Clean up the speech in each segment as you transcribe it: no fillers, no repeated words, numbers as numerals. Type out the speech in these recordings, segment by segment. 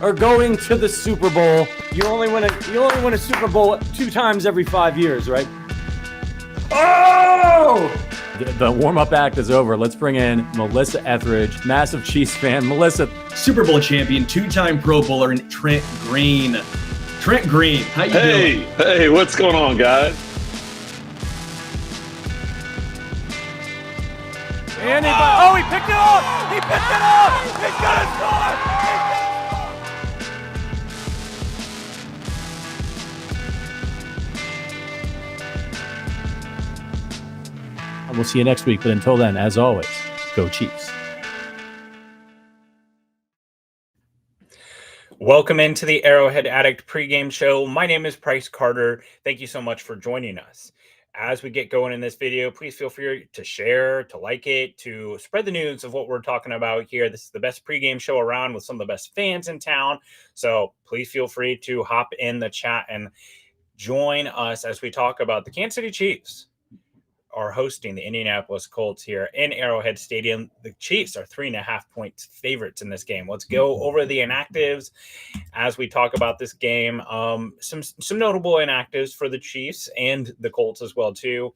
are going to the Super Bowl. You only win a Super Bowl 2 times every 5 years, right? Oh! The warm-up act is over. Let's bring in Melissa Etheridge, massive Chiefs fan. Melissa. Super Bowl champion, 2-time Pro Bowler, and Trent Green. Trent Green, how you doing? Hey, what's going on, guys? He picked it up! He picked it up! He's gonna score! We'll see you next week, but until then, as always, go Chiefs. Welcome into the Arrowhead Addict pregame show. My name is Bryce Carter. Thank you so much for joining us. As we get going in this video, please feel free to share, to like it, to spread the news of what we're talking about here. This is the best pregame show around with some of the best fans in town. So please feel free to hop in the chat and join us as we talk about the Kansas City Chiefs are hosting the Indianapolis Colts here in Arrowhead Stadium. The Chiefs are 3.5-point favorites in this game. Let's go over the inactives as we talk about this game. Some notable inactives for the Chiefs and the Colts as well too.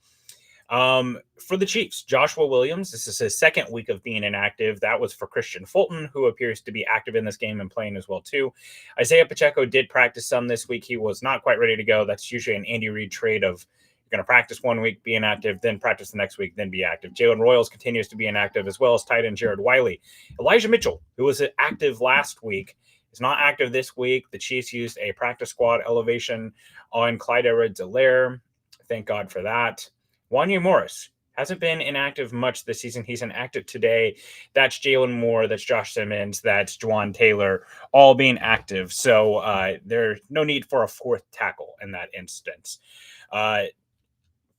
For the Chiefs, Joshua Williams, this is his second week of being inactive. That was for Christian Fulton, who appears to be active in this game and playing as well too. Isaiah Pacheco did practice some this week. He was not quite ready to go. That's usually an Andy Reid trade of going to practice 1 week, be inactive, then practice the next week, then be active. Jalen Royals continues to be inactive, as well as tight end Jared Wiley. Elijah Mitchell, who was active last week, is not active this week. The Chiefs used a practice squad elevation on Clyde Edwards-Helaire. Thank God for that. Wanya Morris hasn't been inactive much this season. He's inactive today. That's Jalen Moore. That's Josh Simmons. That's Juwan Taylor, all being active. So there's no need for a fourth tackle in that instance.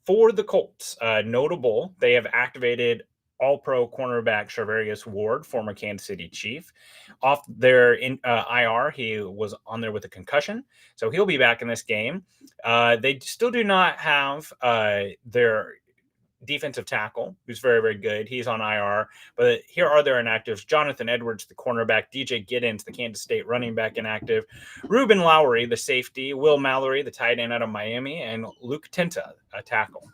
For the Colts, notable, they have activated All-Pro cornerback Charvarius Ward, former Kansas City Chief, off their IR. He was on there with a concussion, so he'll be back in this game. They still do not have their defensive tackle, who's very, very good. He's on IR, but here are their inactives. Jonathan Edwards, the cornerback, DJ Giddens, the Kansas State running back, inactive, Ruben Lowry, the safety, Will Mallory, the tight end out of Miami, and Luke Tenta, a tackle.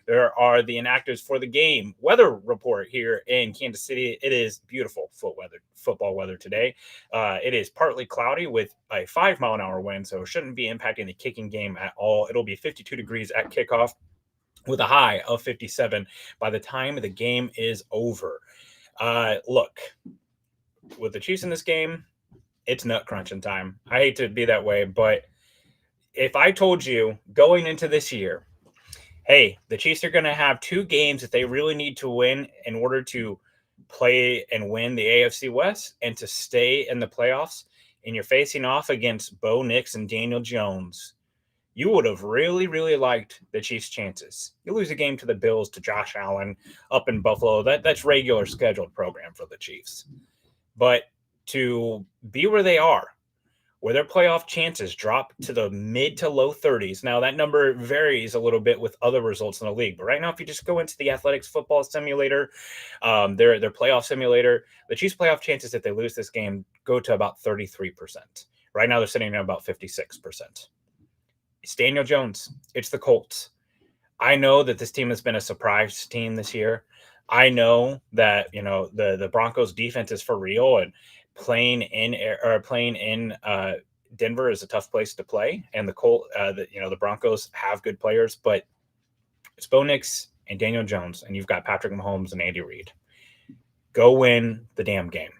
There are the inactives for the game. Weather report here in Kansas City. It is beautiful football weather today. It is partly cloudy with a 5-mile-an-hour wind, so it shouldn't be impacting the kicking game at all. It'll be 52 degrees at kickoff, with a high of 57 by the time the game is over. Look, with the Chiefs in this game, it's nut crunching time. I hate to be that way, but if I told you going into this year, hey, the Chiefs are going to have 2 games that they really need to win in order to play and win the AFC West and to stay in the playoffs, and you're facing off against Bo Nix and Daniel Jones, you would have really, really liked the Chiefs' chances. You lose a game to the Bills, to Josh Allen up in Buffalo. That's regular scheduled program for the Chiefs. But to be where they are, where their playoff chances drop to the mid to low 30s. Now, that number varies a little bit with other results in the league. But right now, if you just go into the Athletics football simulator, their playoff simulator, the Chiefs' playoff chances if they lose this game go to about 33%. Right now, they're sitting at about 56%. It's Daniel Jones. It's the Colts. I know that this team has been a surprise team this year. I know that, the Broncos defense is for real, and playing in Denver is a tough place to play. And the Broncos have good players, but it's Bo Nix and Daniel Jones, and you've got Patrick Mahomes and Andy Reid. Go win the damn game.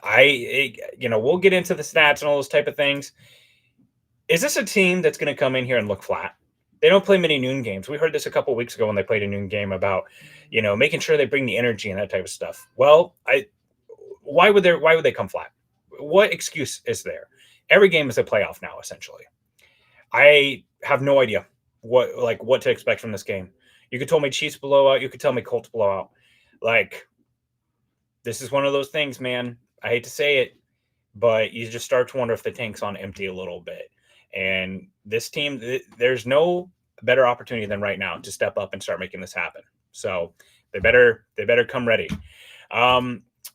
We'll get into the stats and all those type of things. Is this a team that's going to come in here and look flat? They don't play many noon games. We heard this a couple of weeks ago when they played a noon game about, making sure they bring the energy and that type of stuff. Well, why would they come flat? What excuse is there? Every game is a playoff now, essentially. I have no idea what to expect from this game. You could tell me Chiefs blowout. You could tell me Colts blowout. This is one of those things, man. I hate to say it, but you just start to wonder if the tank's on empty a little bit. And this team, there's no better opportunity than right now to step up and start making this happen. So they better come ready.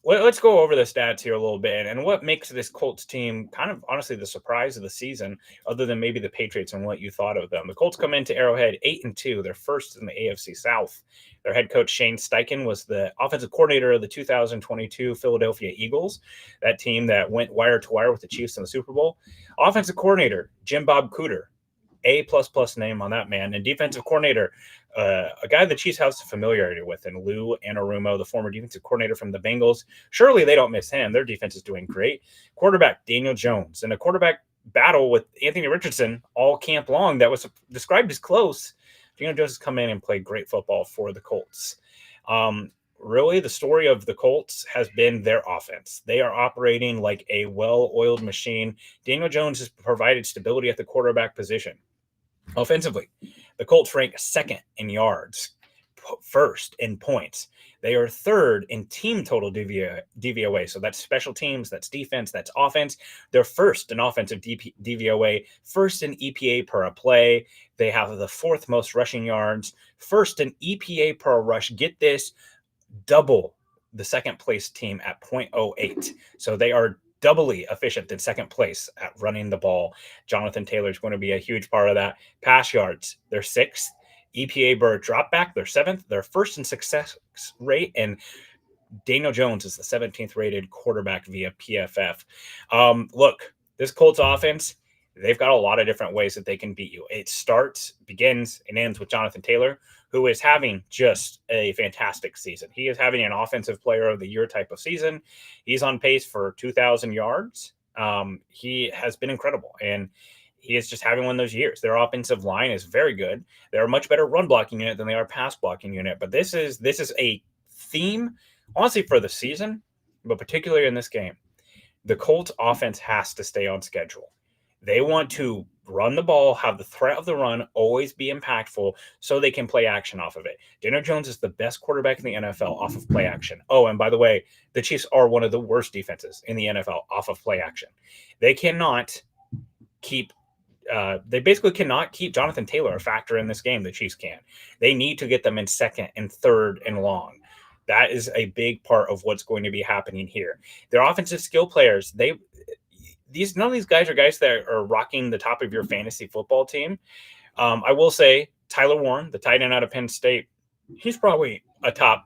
let's go over the stats here a little bit and what makes this Colts team kind of honestly the surprise of the season, other than maybe the Patriots and what you thought of them. The Colts come into Arrowhead 8-2. They're first in the AFC South. Their head coach Shane Steichen was the offensive coordinator of the 2022 Philadelphia Eagles, that team that went wire to wire with the Chiefs in the Super Bowl. Offensive coordinator Jim Bob Cooter, A++ name on that man, and defensive coordinator, a guy the Chiefs have some familiarity with, and Lou Anarumo, the former defensive coordinator from the Bengals. Surely they don't miss him. Their defense is doing great. Quarterback Daniel Jones, and a quarterback battle with Anthony Richardson all camp long that was described as close. Daniel Jones has come in and played great football for the Colts. Really, the story of the Colts has been their offense. They are operating like a well-oiled machine. Daniel Jones has provided stability at the quarterback position. Offensively, the Colts rank second in yards, first in points. They are third in team total DVOA. So that's special teams, that's defense, that's offense. They're first in offensive DVOA, first in EPA per play. They have the fourth most rushing yards, first in EPA per rush. Get this, double the second place team at 0.08. So they are doubly efficient than second place at running the ball. Jonathan Taylor is going to be a huge part of that. Pass yards, they're sixth. EPA per drop back, they're seventh. They're first in success rate, and Daniel Jones is the 17th rated quarterback via PFF. Look, this Colts offense, they've got a lot of different ways that they can beat you. It starts, begins, and ends with Jonathan Taylor, who is having just a fantastic season. He is having an offensive player of the year type of season. He's on pace for 2,000 yards. He has been incredible, and he is just having one of those years. Their offensive line is very good. They're a much better run blocking unit than they are pass blocking unit. But this is a theme, honestly, for the season, but particularly in this game. The Colts offense has to stay on schedule. They want to run the ball, have the threat of the run always be impactful so they can play action off of it. Daniel Jones is the best quarterback in the NFL off of play action. Oh, and by the way, the Chiefs are one of the worst defenses in the NFL off of play action. They cannot keep they basically cannot keep Jonathan Taylor a factor in this game. The Chiefs can. They need to get them in second and third and long. That is a big part of what's going to be happening here. Their offensive skill players, none of these guys are guys that are rocking the top of your fantasy football team. I will say Tyler Warren, the tight end out of Penn State, he's probably a top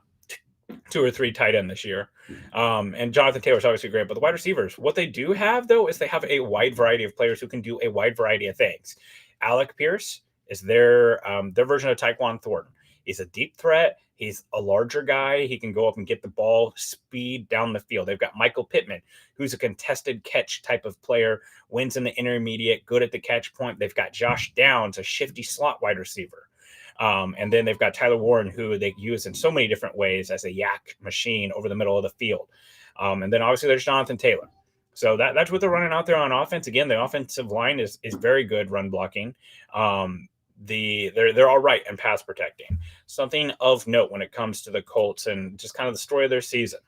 2 or 3 tight end this year. And Jonathan Taylor's obviously great, but the wide receivers, what they do have though, is they have a wide variety of players who can do a wide variety of things. Alec Pierce is their version of Tyquan Thornton. He's a deep threat. He's a larger guy. He can go up and get the ball, speed down the field. They've got Michael Pittman, who's a contested catch type of player, wins in the intermediate, good at the catch point. They've got Josh Downs, a shifty slot wide receiver. And then they've got Tyler Warren, who they use in so many different ways as a yak machine over the middle of the field. And then obviously there's Jonathan Taylor. So that's what they're running out there on offense. Again, the offensive line is very good run blocking. They're all right in pass protecting. Something of note when it comes to the Colts and just kind of the story of their season.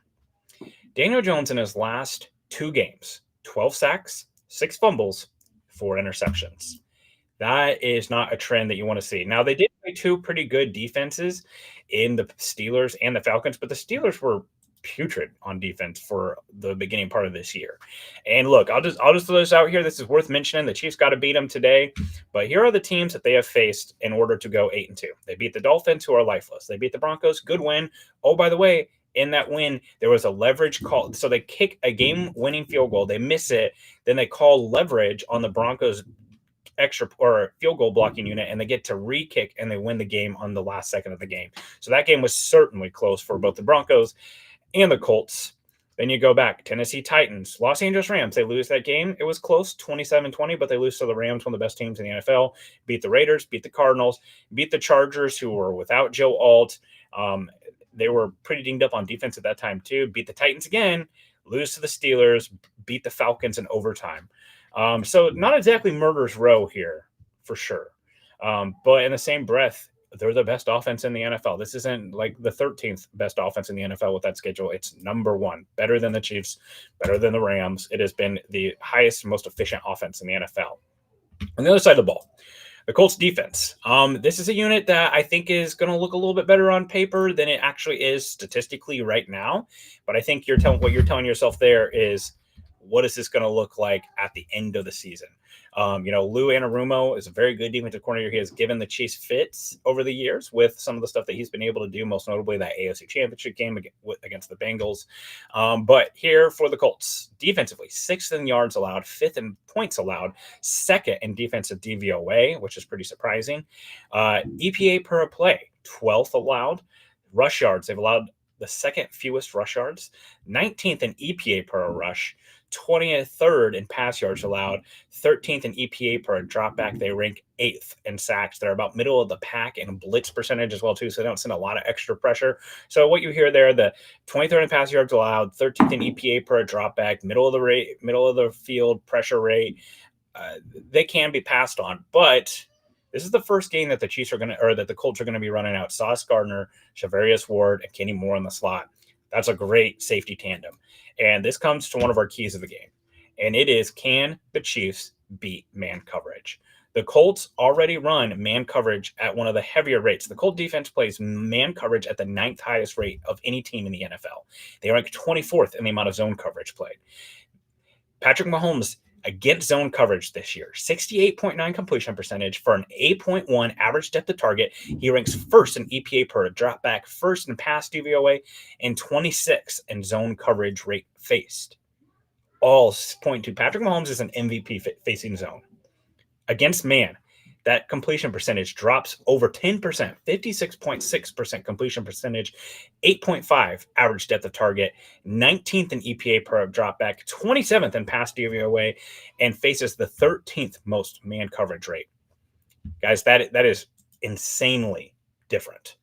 Daniel Jones in his last 2 games, 12 sacks, 6 fumbles, 4 interceptions. That is not a trend that you want to see. Now, they did play 2 pretty good defenses in the Steelers and the Falcons, but the Steelers were putrid on defense for the beginning part of this year. And look, I'll just throw this out here. This is worth mentioning. The Chiefs got to beat them today, but here are the teams that they have faced in order to go 8-2. They beat the Dolphins, who are lifeless. They beat the Broncos, good win. Oh, by the way, in that win, there was a leverage call. So they kick a game-winning field goal. They miss it. Then they call leverage on the Broncos extra or field goal blocking unit, and they get to re-kick and they win the game on the last second of the game. So that game was certainly close for both the Broncos and the Colts. Then you go back, Tennessee Titans, Los Angeles Rams. They lose that game. It was close, 27-20, but they lose to the Rams, one of the best teams in the NFL. Beat the Raiders, beat the Cardinals, beat the Chargers, who were without Joe Alt. They were pretty dinged up on defense at that time too. Beat the Titans again, lose to the Steelers, beat the Falcons in overtime. So not exactly murder's row here for sure. But in the same breath, they're the best offense in the NFL. This isn't like the 13th best offense in the NFL with that schedule. It's number 1, better than the Chiefs, better than the Rams. It has been the highest, most efficient offense in the NFL. On the other side of the ball, The Colts defense. This is a unit that I think is going to look a little bit better on paper than it actually is statistically right now. But I think what you're telling yourself there is, what is this going to look like at the end of the season? Lou Anarumo is a very good defensive coordinator. He has given the Chiefs fits over the years with some of the stuff that he's been able to do, most notably that AFC Championship game against the Bengals. But here for the Colts, defensively, 6th in yards allowed, 5th in points allowed, 2nd in defensive DVOA, which is pretty surprising. EPA per play, 12th allowed. Rush yards, they've allowed the 2nd fewest rush yards, 19th in EPA per rush, 23rd in pass yards allowed, 13th in EPA per dropback. They rank 8th in sacks. They're about middle of the pack in blitz percentage as well, too, so they don't send a lot of extra pressure. So what you hear there, the 23rd in pass yards allowed, 13th in EPA per dropback, middle of the field pressure rate. They can be passed on, but this is the first game that the Colts are going to be running out Sauce Gardner, Charvarius Ward, and Kenny Moore in the slot. That's a great safety tandem. And this comes to one of our keys of the game. And it is, can the Chiefs beat man coverage? The Colts already run man coverage at one of the heavier rates. The Colt defense plays man coverage at the 9th highest rate of any team in the NFL. They rank 24th in the amount of zone coverage played. Patrick Mahomes against zone coverage this year, 68.9 completion percentage for an 8.1 average depth of target. He ranks 1st in EPA per dropback, 1st in pass DVOA, and 26th in zone coverage rate faced. All point to Patrick Mahomes is an MVP facing zone. Against man, that completion percentage drops over 10%, 56.6% completion percentage, 8.5 average depth of target, 19th in EPA per dropback, 27th in pass DVOA, and faces the 13th most man coverage rate. Guys, that is insanely different.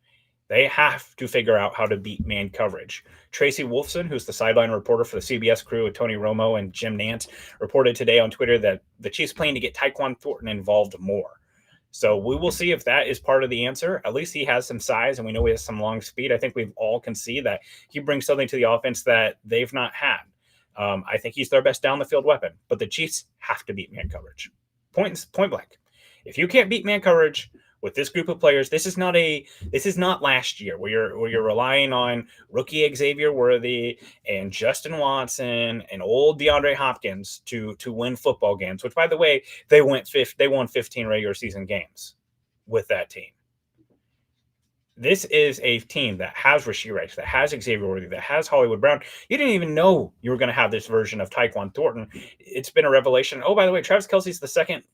They have to figure out how to beat man coverage. Tracy Wolfson, who's the sideline reporter for the CBS crew with Tony Romo and Jim Nantz, reported today on Twitter that the Chiefs plan to get Tyquan Thornton involved more. So we will see if that is part of the answer. At least he has some size, and we know he has some long speed. I think we all can see that he brings something to the offense that they've not had. I think he's their best down the field weapon. But the Chiefs have to beat man coverage. Point blank. If you can't beat man coverage with this group of players, this is not last year where you're relying on rookie Xavier Worthy and Justin Watson and old DeAndre Hopkins to win football games, which, by the way, they won 15 regular season games with that team. This is a team that has Rashee Rice, that has Xavier Worthy, that has Hollywood Brown. You didn't even know you were going to have this version of Tyquan Thornton. It's been a revelation. Oh, by the way, Travis Kelce's the second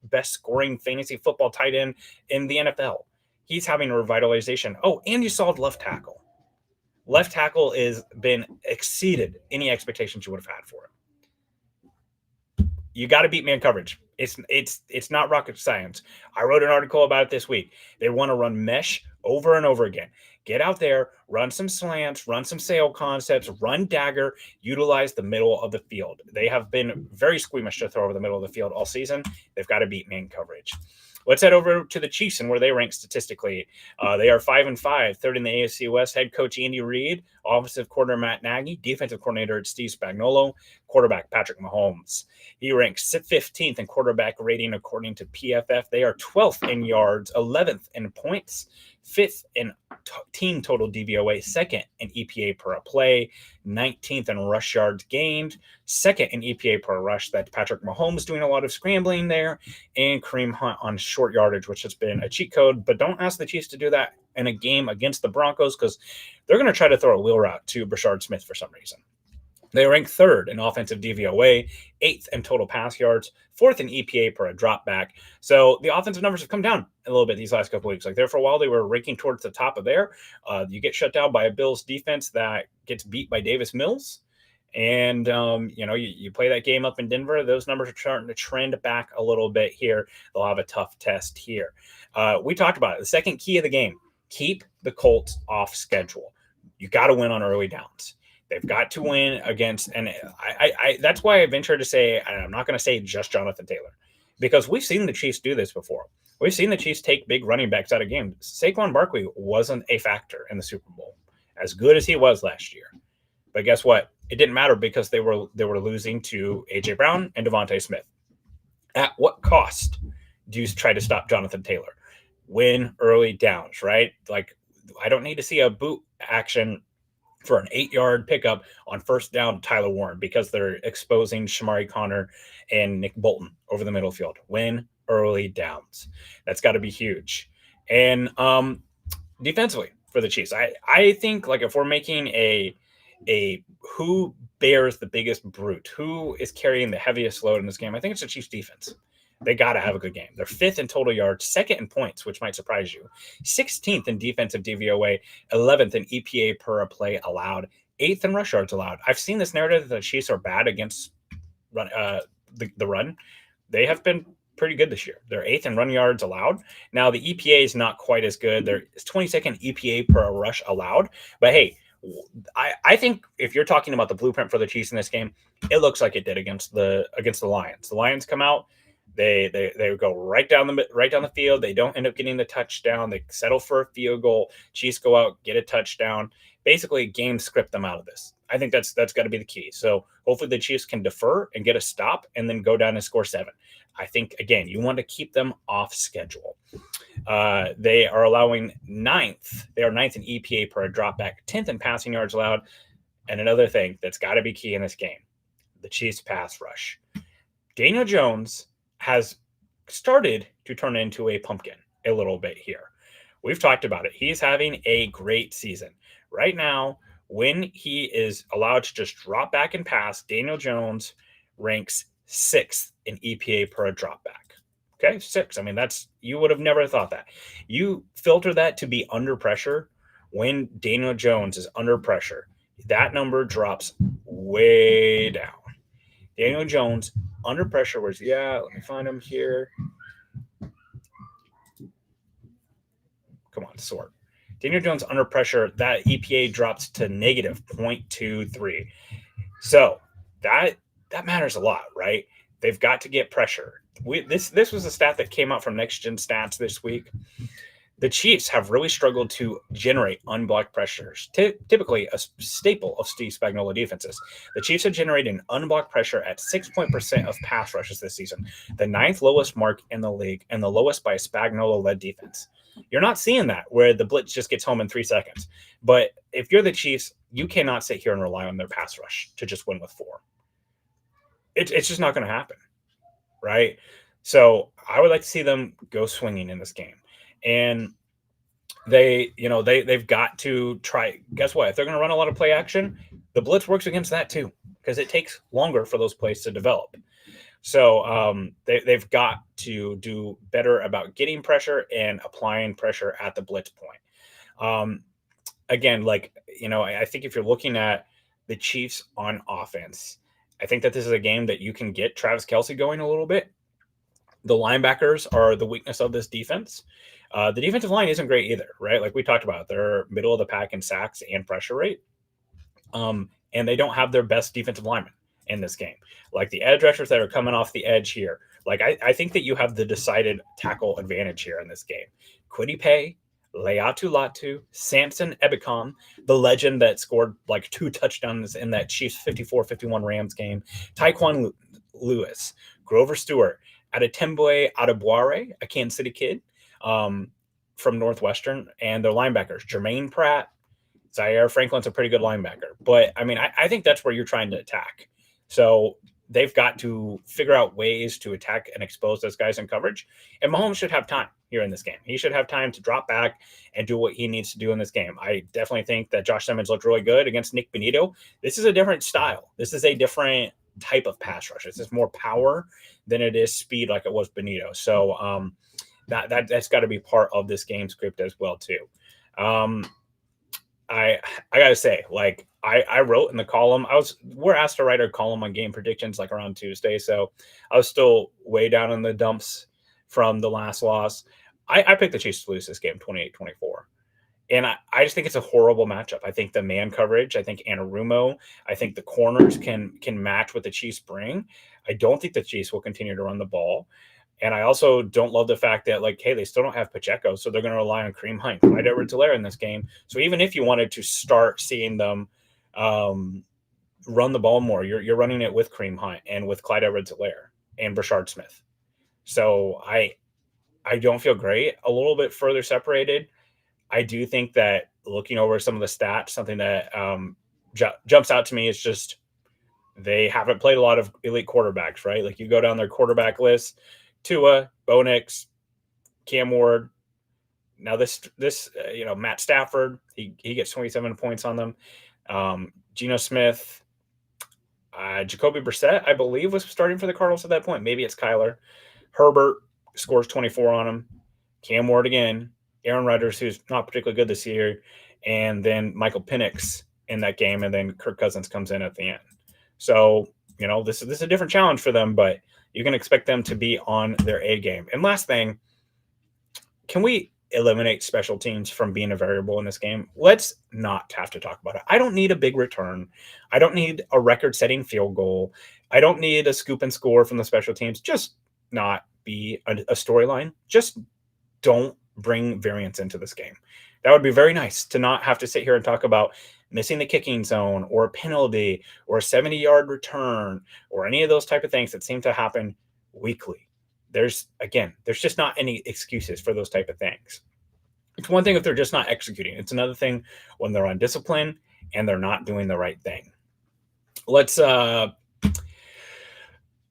best scoring fantasy football tight end in the NFL. He's having a revitalization. Oh, and you saw left tackle. Left tackle is been exceeded any expectations you would have had for him. You got to beat man coverage. It's not rocket science. I wrote an article about it this week. They want to run mesh over and over again. Get out there, run some slants, run some sail concepts, run dagger, utilize the middle of the field. They have been very squeamish to throw over the middle of the field all season. They've got to beat man coverage. Let's head over to the Chiefs and where they rank statistically. They are 5-5, third in the AFC West. Head coach Andy Reid, offensive coordinator Matt Nagy, defensive coordinator Steve Spagnuolo, quarterback Patrick Mahomes. He ranks 15th in quarterback rating according to PFF. They are 12th in yards, 11th in points, 5th in team total DVOA, 2nd in EPA per play, 19th in rush yards gained, 2nd in EPA per rush. That's Patrick Mahomes doing a lot of scrambling there, and Kareem Hunt on short yardage, which has been a cheat code. But don't ask the Chiefs to do that in a game against the Broncos because they're going to try to throw a wheel route to Brashard Smith for some reason. They rank 3rd in offensive DVOA, 8th in total pass yards, 4th in EPA per a drop back. So the offensive numbers have come down a little bit these last couple of weeks. Like there for a while, they were ranking towards the top of there. You get shut down by a Bills defense that gets beat by Davis Mills. And, you play that game up in Denver. Those numbers are starting to trend back a little bit here. They'll have a tough test here. We talked about it. The second key of the game, keep the Colts off schedule. You got to win on early downs. They've got to win against, and I that's why I venture to say, and I'm not going to say just Jonathan Taylor, because we've seen the Chiefs do this before. We've seen the Chiefs take big running backs out of games. Saquon Barkley wasn't a factor in the Super Bowl, as good as he was last year. But guess what? It didn't matter because they were losing to A.J. Brown and Devontae Smith. At what cost do you try to stop Jonathan Taylor? Win early downs, right? Like, I don't need to see a boot action for an 8-yard pickup on first down Tyler Warren because they're exposing Shamari Connor and Nick Bolton over the middle field. Win early downs. That's got to be huge. And defensively for the Chiefs, I think, like, if we're making a who bears the biggest brute, who is carrying the heaviest load in this game, I think it's the Chiefs defense. They got to have a good game. They're 5th in total yards, 2nd in points, which might surprise you, 16th in defensive DVOA, 11th in EPA per play allowed, 8th in rush yards allowed. I've seen this narrative that the Chiefs are bad against the run. They have been pretty good this year. They're 8th in run yards allowed. Now, the EPA is not quite as good. They're 22nd EPA per rush allowed. But hey, I think if you're talking about the blueprint for the Chiefs in this game, it looks like it did against the Lions. The Lions come out. They go right down the field. They don't end up getting the touchdown. They settle for a field goal. Chiefs go out, get a touchdown. Basically, game script them out of this. I think that's got to be the key. So hopefully the Chiefs can defer and get a stop and then go down and score 7. I think, again, you want to keep them off schedule. They are allowing 9th. They are 9th in EPA per dropback, 10th in passing yards allowed. And another thing that's got to be key in this game, the Chiefs pass rush. Daniel Jones has started to turn into a pumpkin a little bit here. We've talked about it. He's having a great season. Right now, when he is allowed to just drop back and pass, Daniel Jones ranks 6th in EPA per drop back. Okay, 6. I mean, you would have never thought that. You filter that to be under pressure. When Daniel Jones is under pressure, that number drops way down. Daniel Jones under pressure was, let me find him here. Come on, sort. Daniel Jones under pressure, that EPA drops to negative 0.23. So that matters a lot, right? They've got to get pressure. This was a stat that came out from Next Gen Stats this week. The Chiefs have really struggled to generate unblocked pressures, typically a staple of Steve Spagnuolo defenses. The Chiefs have generated an unblocked pressure at 6% of pass rushes this season, the 9th lowest mark in the league, and the lowest by a Spagnuolo-led defense. You're not seeing that where the blitz just gets home in 3 seconds. But if you're the Chiefs, you cannot sit here and rely on their pass rush to just win with 4. It's just not going to happen, right? So I would like to see them go swinging in this game. And they've got to try. Guess what? If they're going to run a lot of play action, the blitz works against that too, because it takes longer for those plays to develop. So they've got to do better about getting pressure and applying pressure at the blitz point. Again, I think if you're looking at the Chiefs on offense, I think that this is a game that you can get Travis Kelce going a little bit. The linebackers are the weakness of this defense. The defensive line isn't great either, right? Like we talked about, they're middle of the pack in sacks and pressure rate. And they don't have their best defensive linemen in this game. Like the edge rushers that are coming off the edge here. Like I think that you have the decided tackle advantage here in this game. Kwity Paye, Leatu Latu, Samson Ebicom, the legend that scored like 2 touchdowns in that Chiefs 54-51 Rams game, Tyquan Lewis, Grover Stewart, Adetemboe Adeboare, a Kansas City kid from Northwestern, and their linebackers, Jermaine Pratt, Zaire Franklin's a pretty good linebacker. But, I mean, I think that's where you're trying to attack. So they've got to figure out ways to attack and expose those guys in coverage. And Mahomes should have time here in this game. He should have time to drop back and do what he needs to do in this game. I definitely think that Josh Simmons looked really good against Nick Benito. This is a different style. This is a different type of pass rush. It's more power than it is speed like it was Benito. So that's got to be part of this game script as well too. I gotta say, like I wrote in the column, we're asked to write our column on game predictions like around Tuesday. So I was still way down in the dumps from the last loss. I picked the Chiefs to lose this game 28-24. And I just think it's a horrible matchup. I think the man coverage, I think Anarumo, I think the corners can match what the Chiefs bring. I don't think the Chiefs will continue to run the ball. And I also don't love the fact that, like, hey, they still don't have Pacheco, so they're going to rely on Kareem Hunt, Clyde Edwards-Helaire in this game. So even if you wanted to start seeing them run the ball more, you're running it with Kareem Hunt and with Clyde Edwards-Helaire and Brashard Smith. So I don't feel great. A little bit further separated. I do think that looking over some of the stats, something that jumps out to me is just they haven't played a lot of elite quarterbacks, right? Like you go down their quarterback list, Tua, Bo Nix, Cam Ward. Now Matt Stafford, he gets 27 points on them. Geno Smith, Jacoby Brissett, I believe, was starting for the Cardinals at that point. Maybe it's Kyler. Herbert scores 24 on him. Cam Ward again. Aaron Rodgers, who's not particularly good this year. And then Michael Penix in that game. And then Kirk Cousins comes in at the end. So, this is a different challenge for them, but you can expect them to be on their A game. And last thing, can we eliminate special teams from being a variable in this game? Let's not have to talk about it. I don't need a big return. I don't need a record-setting field goal. I don't need a scoop and score from the special teams. Just not be a storyline. Just don't bring variance into this game. That would be very nice to not have to sit here and talk about missing the kicking zone or a penalty or a 70-yard return or any of those type of things that seem to happen weekly. There's just not any excuses for those type of things. It's one thing if they're just not executing. It's another thing when they're undisciplined and they're not doing the right thing. Let's run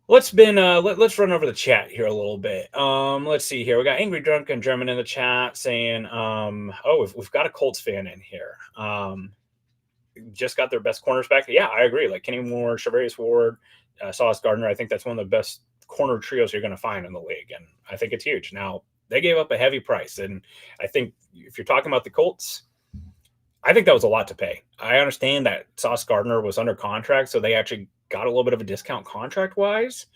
over the chat here a little bit. Let's see here. We got Angry Drunken German in the chat saying, we've got a Colts fan in here. Just got their best corners back. Yeah, I agree. Like Kenny Moore, Charvarius Ward, Sauce Gardner. I think that's one of the best corner trios you're going to find in the league. And I think it's huge. Now, they gave up a heavy price. And I think if you're talking about the Colts, I think that was a lot to pay. I understand that Sauce Gardner was under contract, so they actually got a little bit of a discount contract-wise.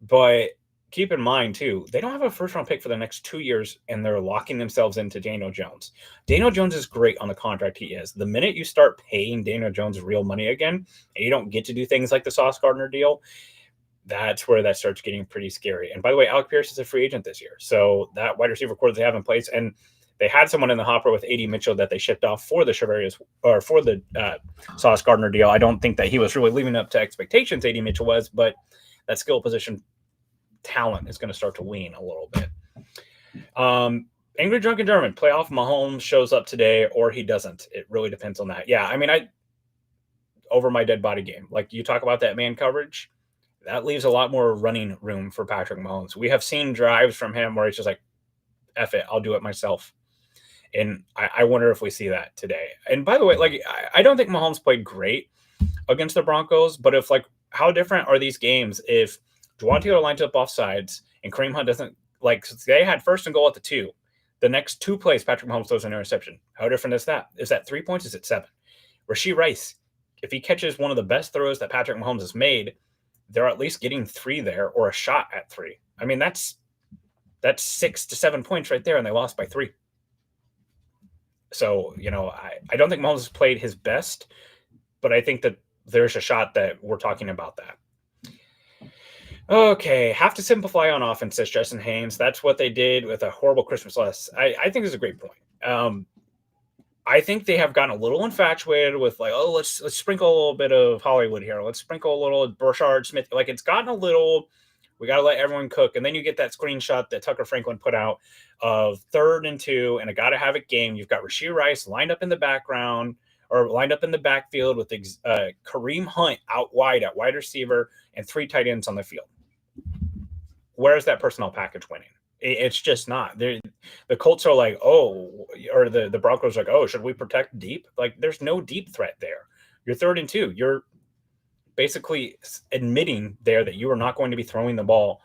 But keep in mind, too, they don't have a first-round pick for the next 2 years, and they're locking themselves into Daniel Jones. Daniel Jones is great on the contract he is. The minute you start paying Daniel Jones real money again, and you don't get to do things like the Sauce Gardner deal, that's where that starts getting pretty scary. And by the way, Alec Pierce is a free agent this year. So that wide receiver core they have in place, and they had someone in the hopper with A.D. Mitchell that they shipped off for the Charvarius or for the Sauce Gardner deal. I don't think that he was really living up to expectations, A.D. Mitchell was, but that skill position talent is going to start to wane a little bit. Angry Drunken German, playoff Mahomes shows up today or he doesn't. It really depends on that. Yeah, I mean, over my dead body game. Like you talk about that man coverage, that leaves a lot more running room for Patrick Mahomes. We have seen drives from him where he's just like, F it, I'll do it myself. And I wonder if we see that today. And by the way, like I don't think Mahomes played great against the Broncos, but if like how different are these games if Juwan Taylor lines up off sides and Kareem Hunt doesn't they had first and goal at the 2. The next 2 plays, Patrick Mahomes throws an interception. How different is that? Is that 3 points? Is it 7? Rashee Rice, if he catches one of the best throws that Patrick Mahomes has made, they're at least getting 3 there or a shot at 3. I mean, that's 6 to 7 points right there, and they lost by 3. So, I don't think Mahomes has played his best, but I think that there's a shot that we're talking about that. Okay, have to simplify on offense, says Justin Haynes. That's what they did with a horrible Christmas list. I think it's a great point. I think they have gotten a little infatuated with like, oh, let's sprinkle a little bit of Hollywood here. Let's sprinkle a little Burchard Smith. Like it's gotten a little, we got to let everyone cook. And then you get that screenshot that Tucker Franklin put out of 3rd and 2 and a got to have it game. You've got Rashee Rice lined up in the background or lined up in the backfield with Kareem Hunt out wide at wide receiver and 3 tight ends on the field. Where's that personnel package winning? It's just not. The Colts are like, oh, or the Broncos are like, oh, should we protect deep? Like, there's no deep threat there. You're 3rd and 2. You're basically admitting there that you are not going to be throwing the ball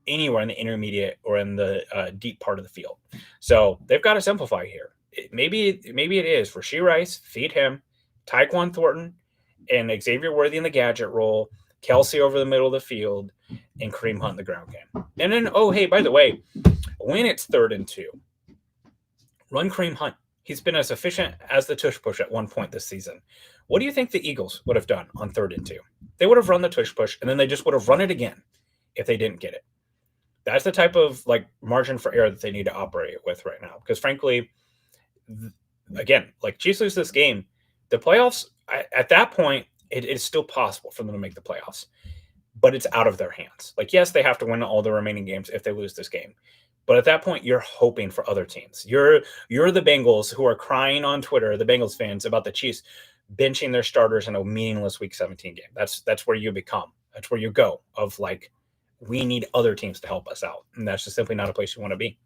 anywhere in the intermediate or in the deep part of the field. So they've got to simplify here. Maybe it is Rashee Rice, feed him, Tyquan Thornton, and Xavier Worthy in the gadget role, Kelsey over the middle of the field, and Kareem Hunt in the ground game. And then, oh, hey, by the way, when it's 3rd and 2, run Kareem Hunt. He's been as efficient as the tush push at one point this season. What do you think the Eagles would have done on 3rd and 2? They would have run the tush push, and then they just would have run it again if they didn't get it. That's the type of like margin for error that they need to operate with right now. Because frankly, again, like Chiefs lose this game, the playoffs, at that point, it is still possible for them to make the playoffs. but it's out of their hands. Like, yes, they have to win all the remaining games if they lose this game. But at that point, you're hoping for other teams. You're the Bengals who are crying on Twitter, the Bengals fans, about the Chiefs benching their starters in a meaningless Week 17 game. That's where you become. That's where you go of like, we need other teams to help us out. And that's just simply not a place you want to be.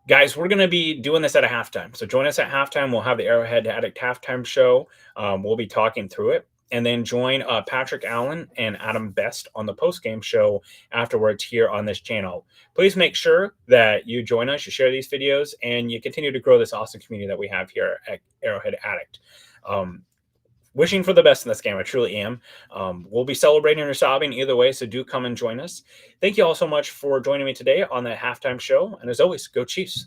Guys, we're going to be doing this at a halftime. So join us at halftime. We'll have the Arrowhead Addict halftime show. We'll be talking through it. And then join Patrick Allen and Adam Best on the postgame show afterwards here on this channel. Please make sure that you join us, you share these videos, and you continue to grow this awesome community that we have here at Arrowhead Addict. Wishing for the best in this game. I truly am. We'll be celebrating or sobbing either way, so do come and join us. Thank you all so much for joining me today on the halftime show. And as always, go Chiefs.